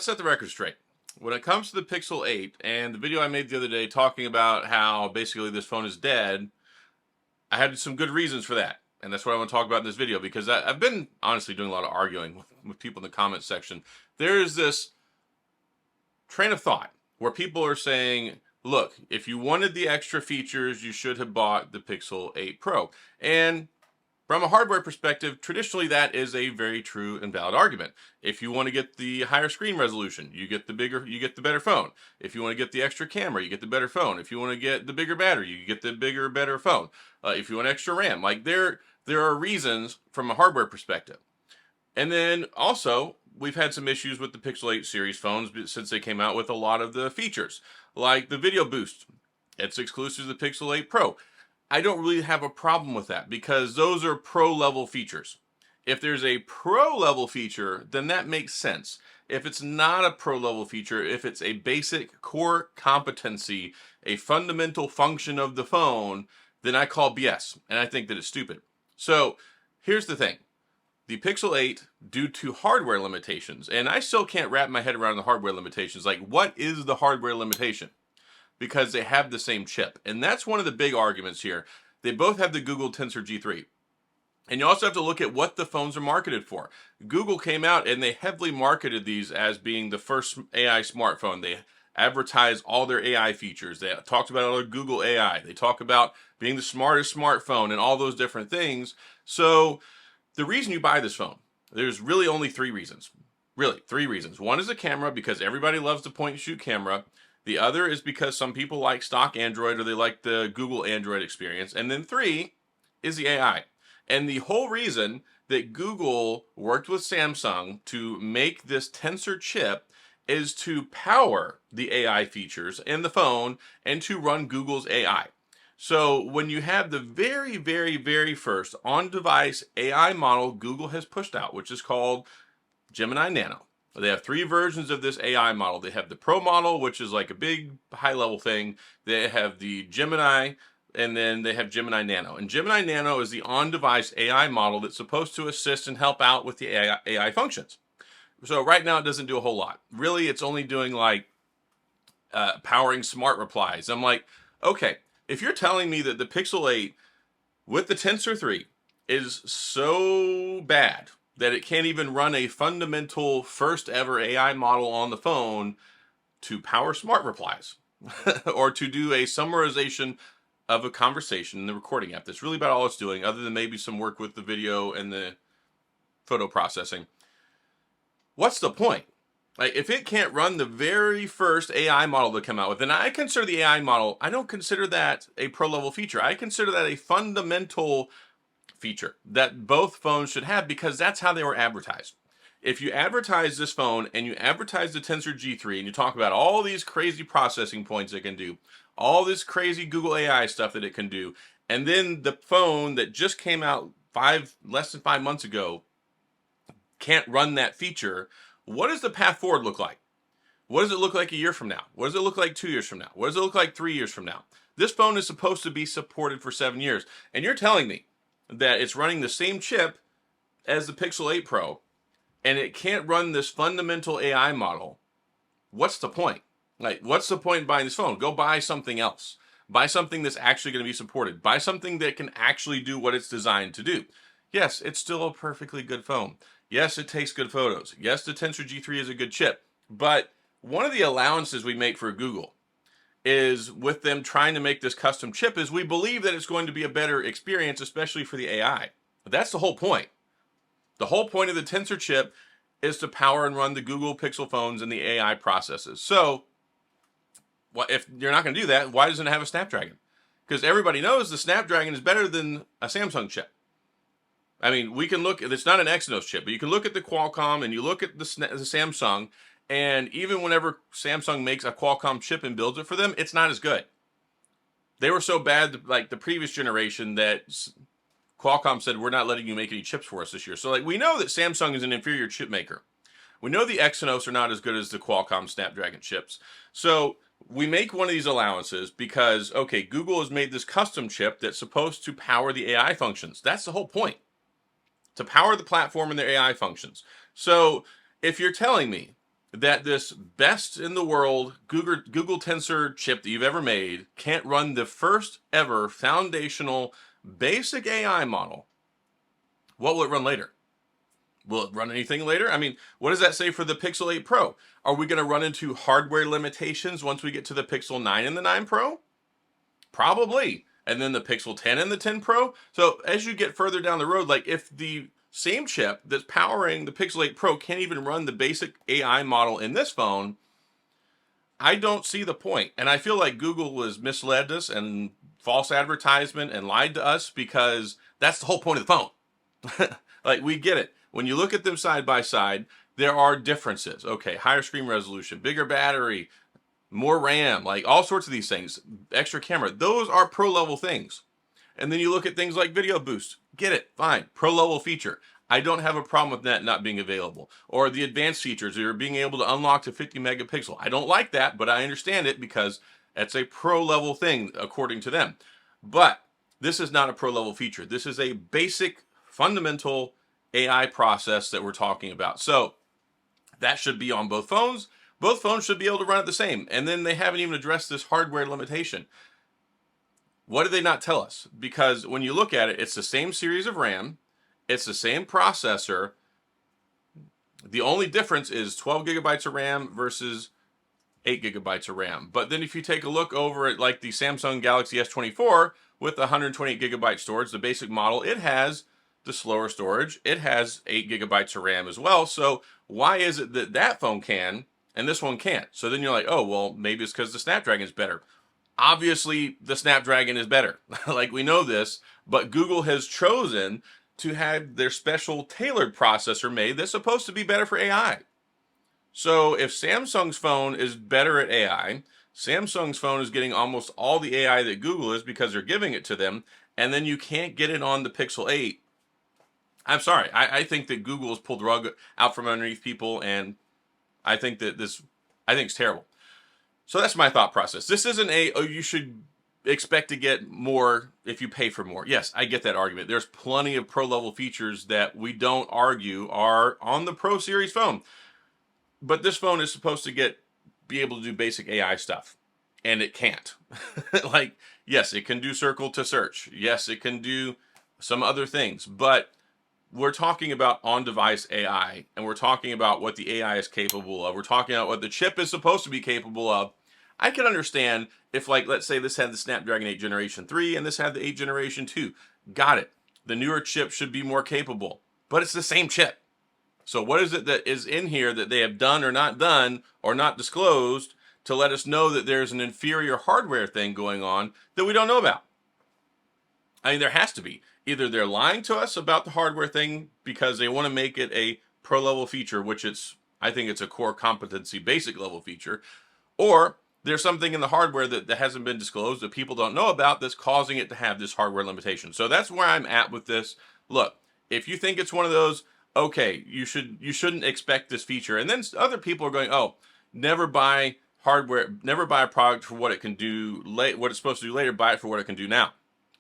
let's set the record straight. When it comes to the Pixel 8 and the video I made the other day talking about how basically this phone is dead, I had some good reasons for that. And that's what I want to talk about in this video, because I've been honestly doing a lot of arguing with people in the comments section. There is this train of thought where people are saying, look, if you wanted the extra features, you should have bought the Pixel 8 Pro. And from a hardware perspective, traditionally that is a very true and valid argument. If you want to get the higher screen resolution, you get the better phone. If you want to get the extra camera, you get the better phone. If you want to get the bigger battery, you get the bigger, better phone. If you want extra RAM, like there are reasons from a hardware perspective. And then also, we've had some issues with the Pixel 8 series phones since they came out with a lot of the features, like the video boost. It's exclusive to the Pixel 8 Pro. I don't really have a problem with that because those are pro level features. If there's a pro level feature, then that makes sense. If it's not a pro level feature, if it's a basic core competency, a fundamental function of the phone, then I call BS, and I think that it's stupid. So here's the thing. The Pixel 8, due to hardware limitations, and I still can't wrap my head around the hardware limitations, like what is the hardware limitation? Because they have the same chip. And that's one of the big arguments here. They both have the Google Tensor G3. And you also have to look at what the phones are marketed for. Google came out and they heavily marketed these as being the first AI smartphone. They advertised all their AI features. They talked about all their Google AI. They talk about being the smartest smartphone and all those different things. So the reason you buy this phone, there's really only three reasons. Really, three reasons. One is the camera, because everybody loves the point and shoot camera. The other is because some people like stock Android or they like the Google Android experience. And then three is the AI. And the whole reason that Google worked with Samsung to make this Tensor chip is to power the AI features in the phone and to run Google's AI. So when you have the very, very, very first on-device AI model Google has pushed out, which is called Gemini Nano. They have three versions of this AI model. They have the Pro model, which is like a big high-level thing. They have the Gemini, and then they have Gemini Nano. And Gemini Nano is the on-device AI model that's supposed to assist and help out with the AI functions. So right now it doesn't do a whole lot. Really, it's only doing like powering smart replies. I'm like, okay, if you're telling me that the Pixel 8 with the Tensor 3 is so bad that it can't even run a fundamental first ever AI model on the phone to power smart replies or to do a summarization of a conversation in the recording app. That's really about all it's doing, other than maybe some work with the video and the photo processing. What's the point? Like, if it can't run the very first AI model to come out with, and I consider the AI model, I don't consider that a pro level feature. I consider that a fundamental feature that both phones should have, because that's how they were advertised. If you advertise this phone and you advertise the Tensor G3 and you talk about all these crazy processing points it can do, all this crazy Google AI stuff that it can do, and then the phone that just came out less than 5 months ago can't run that feature, what does the path forward look like? What does it look like a year from now? What does it look like 2 years from now? What does it look like 3 years from now? This phone is supposed to be supported for 7 years, and you're telling me that it's running the same chip as the Pixel 8 Pro, and it can't run this fundamental AI model. What's the point? Like, what's the point in buying this phone? Go buy something else. Buy something that's actually going to be supported. Buy something that can actually do what it's designed to do. Yes, it's still a perfectly good phone. Yes, it takes good photos. Yes, the Tensor G3 is a good chip. But one of the allowances we make for Google is, with them trying to make this custom chip, is we believe that it's going to be a better experience, especially for the AI. That's the whole point. The whole point of the Tensor chip is to power and run the Google Pixel phones and the AI processes. So, if you're not going to do that, why doesn't it have a Snapdragon? Because everybody knows the Snapdragon is better than a Samsung chip. I mean, we can look, it's not an Exynos chip, but you can look at the Qualcomm and you look at the Samsung, and even whenever Samsung makes a Qualcomm chip and builds it for them, it's not as good. They were so bad, like the previous generation, that Qualcomm said, we're not letting you make any chips for us this year. So like, we know that Samsung is an inferior chip maker. We know the Exynos are not as good as the Qualcomm Snapdragon chips. So we make one of these allowances because, okay, Google has made this custom chip that's supposed to power the AI functions. That's the whole point, to power the platform and their AI functions. So if you're telling me that this best in the world Google Tensor chip that you've ever made can't run the first ever foundational basic AI model, what will it run later? Will it run anything later? I mean, what does that say for the Pixel 8 Pro? Are we going to run into hardware limitations once we get to the Pixel 9 and the 9 Pro? Probably. And then the Pixel 10 and the 10 Pro? So as you get further down the road, like if the same chip that's powering the Pixel 8 Pro can't even run the basic AI model in this phone, I don't see the point. And I feel like Google has misled us and false advertisement and lied to us, because that's the whole point of the phone. Like, we get it. When you look at them side by side, there are differences. Okay, higher screen resolution, bigger battery, more RAM, like all sorts of these things, extra camera. Those are pro level things. And then you look at things like video boost. Get it, fine, pro level feature. I don't have a problem with that not being available. Or the advanced features, or being able to unlock to 50 megapixel. I don't like that, but I understand it because it's a pro level thing according to them. But this is not a pro level feature. This is a basic fundamental AI process that we're talking about. So that should be on both phones. Both phones should be able to run it the same. And then they haven't even addressed this hardware limitation. What did they not tell us? Because when you look at it, it's the same series of RAM. It's the same processor. The only difference is 12 gigabytes of RAM versus 8 gigabytes of RAM. But then if you take a look over at like the Samsung Galaxy S24 with the 128 gigabyte storage, the basic model, it has the slower storage. It has 8 gigabytes of RAM as well. So why is it that that phone can and this one can't? So then you're like, oh, well, maybe it's because the Snapdragon is better. Obviously, the Snapdragon is better. Like, we know this, but Google has chosen to have their special tailored processor made that's supposed to be better for AI. So if Samsung's phone is better at AI, Samsung's phone is getting almost all the AI that Google is because they're giving it to them, and then you can't get it on the Pixel 8. I'm sorry. I think that Google has pulled the rug out from underneath people, and I think that I think it's terrible. So that's my thought process. This isn't you should expect to get more if you pay for more. Yes, I get that argument. There's plenty of pro level features that we don't argue are on the Pro Series phone. But this phone is supposed to be able to do basic AI stuff, and it can't. Like, yes, it can do circle to search. Yes, it can do some other things, but we're talking about on-device AI, and we're talking about what the AI is capable of. We're talking about what the chip is supposed to be capable of. I can understand if, like, let's say this had the Snapdragon 8 Generation 3 and this had the 8 Generation 2. Got it. The newer chip should be more capable, but it's the same chip. So what is it that is in here that they have done or not disclosed to let us know that there's an inferior hardware thing going on that we don't know about? I mean, there has to be. Either they're lying to us about the hardware thing because they want to make it a pro level feature, which I think it's a core competency basic level feature, or there's something in the hardware that hasn't been disclosed that people don't know about that's causing it to have this hardware limitation. So that's where I'm at with this. Look, if you think it's one of those, okay, you shouldn't expect this feature. And then other people are going, oh, never buy hardware, never buy a product for what it can do, what it's supposed to do later, buy it for what it can do now.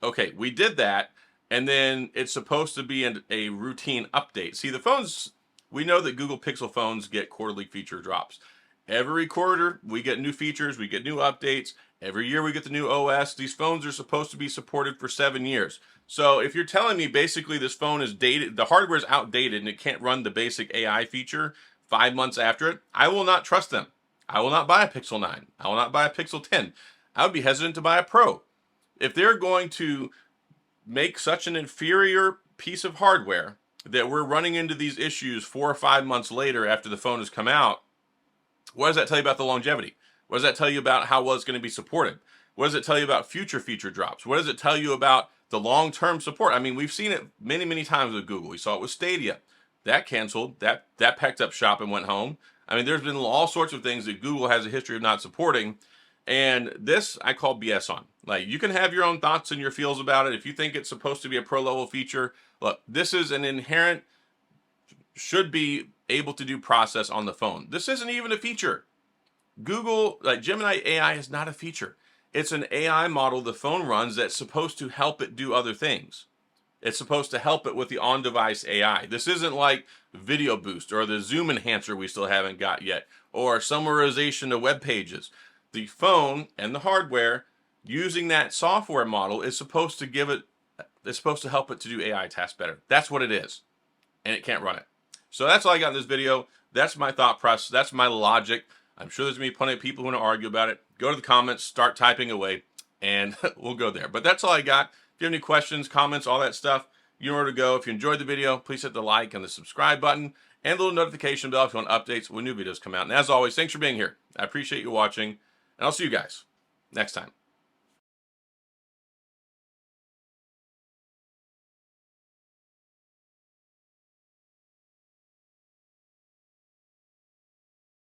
Okay, we did that, and then it's supposed to be a routine update. See, the phones, we know that Google Pixel phones get quarterly feature drops. Every quarter, we get new features, we get new updates. Every year, we get the new OS. These phones are supposed to be supported for 7 years. So if you're telling me basically this phone is dated, the hardware is outdated, and it can't run the basic AI feature 5 months after it, I will not trust them. I will not buy a Pixel 9. I will not buy a Pixel 10. I would be hesitant to buy a Pro. If they're going to make such an inferior piece of hardware that we're running into these issues 4 or 5 months later after the phone has come out, what does that tell you about the longevity? What does that tell you about how well it's going to be supported? What does it tell you about future feature drops? What does it tell you about the long-term support? I mean, we've seen it many, many times with Google. We saw it with Stadia. That canceled. That packed up shop and went home. I mean, there's been all sorts of things that Google has a history of not supporting. And this I call BS on. Like, you can have your own thoughts and your feels about it. If you think it's supposed to be a pro-level feature, look, this is an inherent, should be able to do process on the phone. This isn't even a feature. Google, like Gemini AI is not a feature. It's an AI model the phone runs that's supposed to help it do other things. It's supposed to help it with the on-device AI. This isn't like Video Boost or the Zoom Enhancer we still haven't got yet, or summarization of web pages. The phone and the hardware using that software model is supposed to help it to do AI tasks better. That's what it is, and it can't run it. So that's all I got in this video. That's my thought process. That's my logic. I'm sure there's going to be plenty of people who want to argue about it. Go to the comments, start typing away, and we'll go there. But that's all I got. If you have any questions, comments, all that stuff, you know where to go. If you enjoyed the video, please hit the like and the subscribe button and the little notification bell if you want updates when new videos come out. And as always, thanks for being here. I appreciate you watching, and I'll see you guys next time.